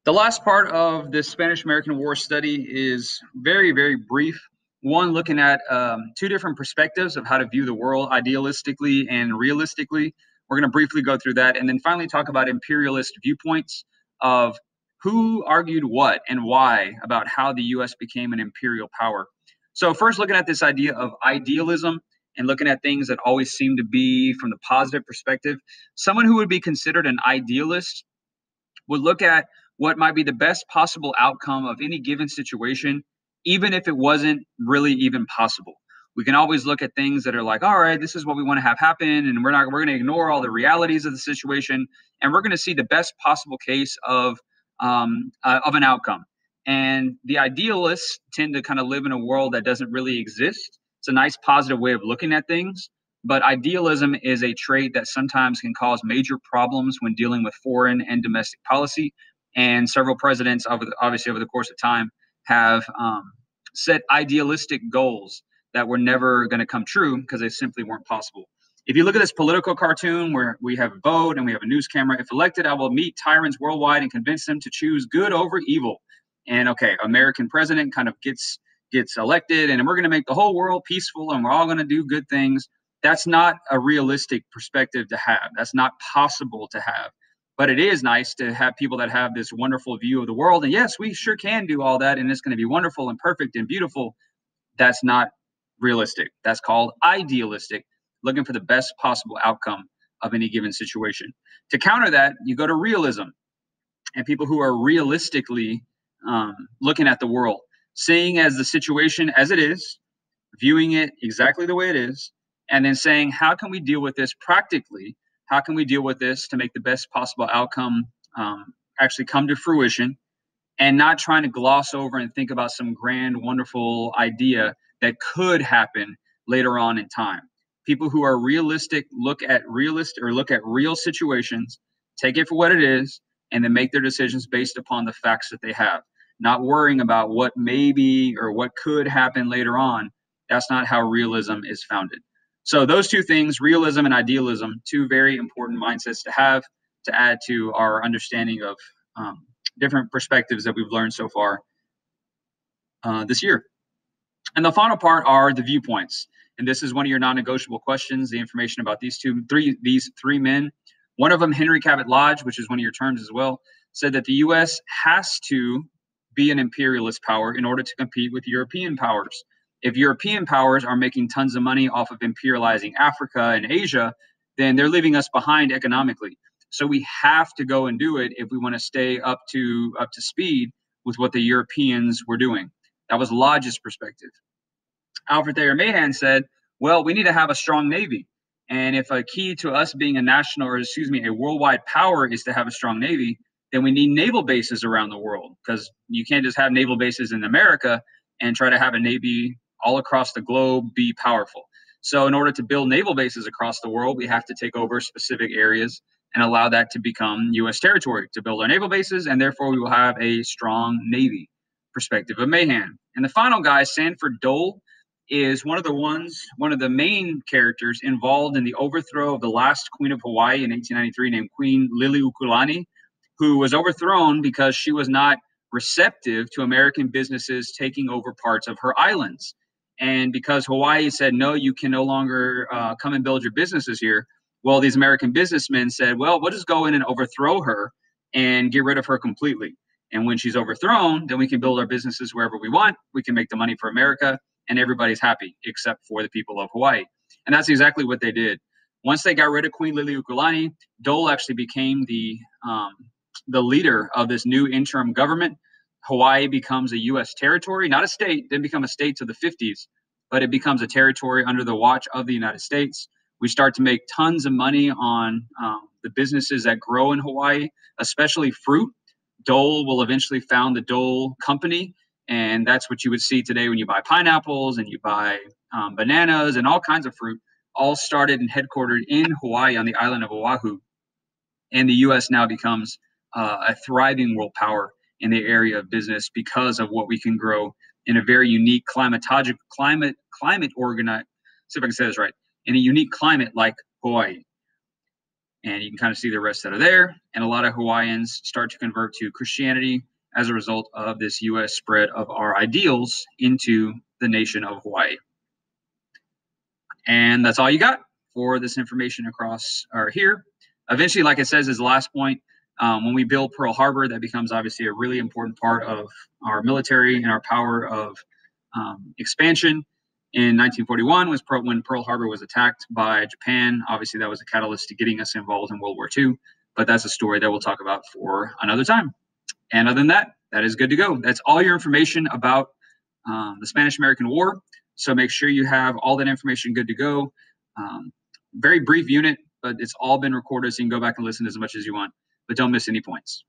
The last part of this Spanish-American War study is very, very brief. One, looking at two different perspectives of how to view the world, idealistically and realistically. We're going to briefly go through that, and then finally talk about imperialist viewpoints of who argued what and why about how the U.S. became an imperial power. So first, looking at this idea of idealism and looking at things that always seem to be from the positive perspective. Someone who would be considered an idealist would look at what might be the best possible outcome of any given situation, even if it wasn't really even possible. We can always look at things that are like, all right, this is what we want to have happen, and we're going to ignore all the realities of the situation, and we're going to see the best possible case of an outcome. And the idealists tend to kind of live in a world that doesn't really exist. It's a nice positive way of looking at things, but idealism is a trait that sometimes can cause major problems when dealing with foreign and domestic policy. And several presidents, obviously over the course of time, have set idealistic goals that were never going to come true because they simply weren't possible. If you look at this political cartoon where we have a vote and we have a news camera, if elected, I will meet tyrants worldwide and convince them to choose good over evil. And okay, American president kind of gets elected, and we're going to make the whole world peaceful, and we're all going to do good things. That's not a realistic perspective to have. That's not possible to have. But it is nice to have people that have this wonderful view of the world. And yes, we sure can do all that, and it's going to be wonderful and perfect and beautiful. That's not realistic. That's called idealistic, looking for the best possible outcome of any given situation. To counter that, you go to realism, and people who are realistically looking at the world, seeing as the situation as it is, viewing it exactly the way it is, and then saying, how can we deal with this practically? How can we deal with this to make the best possible outcome actually come to fruition, and not trying to gloss over and think about some grand, wonderful idea that could happen later on in time. People who are realistic look at real situations, take it for what it is, and then make their decisions based upon the facts that they have, not worrying about what may or what could happen later on. That's not how realism is founded. So those two things, realism and idealism, two very important mindsets to have to add to our understanding of different perspectives that we've learned so far this year. And the final part are the viewpoints. And this is one of your non-negotiable questions, the information about these three men. One of them, Henry Cabot Lodge, which is one of your terms as well, said that the U.S. has to be an imperialist power in order to compete with European powers. If European powers are making tons of money off of imperializing Africa and Asia, then they're leaving us behind economically. So we have to go and do it if we want to stay up to speed with what the Europeans were doing. That was Lodge's perspective. Alfred Thayer Mahan said, well, we need to have a strong Navy. And if a key to us being a worldwide power is to have a strong Navy, then we need naval bases around the world, because you can't just have naval bases in America and try to have a Navy all across the globe be powerful. So in order to build naval bases across the world, we have to take over specific areas and allow that to become U.S. territory to build our naval bases, and therefore we will have a strong Navy. Perspective of Mahan. And the final guy, Sanford Dole, is one of the main characters involved in the overthrow of the last Queen of Hawaii in 1893, named Queen Liliuokalani, who was overthrown because she was not receptive to American businesses taking over parts of her islands. And because Hawaii said, no, you can no longer come and build your businesses here, well, these American businessmen said, well, we'll just go in and overthrow her and get rid of her completely. And when she's overthrown, then we can build our businesses wherever we want. We can make the money for America, and everybody's happy except for the people of Hawaii. And that's exactly what they did. Once they got rid of Queen Liliuokalani, Dole actually became the leader of this new interim government. Hawaii becomes a U.S. territory, not a state. Didn't become a state to the 50s, but it becomes a territory under the watch of the United States. We start to make tons of money on the businesses that grow in Hawaii, especially fruit. Dole will eventually found the Dole Company, and that's what you would see today when you buy pineapples and you buy bananas and all kinds of fruit, all started and headquartered in Hawaii on the island of Oahu. And the U.S. now becomes a thriving world power in the area of business because of what we can grow in a very unique climate organized, see if I can say this right, in a unique climate like Hawaii. And you can kind of see the rest that are there. And a lot of Hawaiians start to convert to Christianity as a result of this U.S. spread of our ideals into the nation of Hawaii. And that's all you got for this information across or here. Eventually, like it says, is the last point. When we build Pearl Harbor, that becomes obviously a really important part of our military and our power of expansion. In 1941 was when Pearl Harbor was attacked by Japan. Obviously, that was a catalyst to getting us involved in World War II. But that's a story that we'll talk about for another time. And other than that, that is good to go. That's all your information about the Spanish-American War. So make sure you have all that information good to go. Very brief unit, but it's all been recorded, so you can go back and listen as much as you want. But don't miss any points.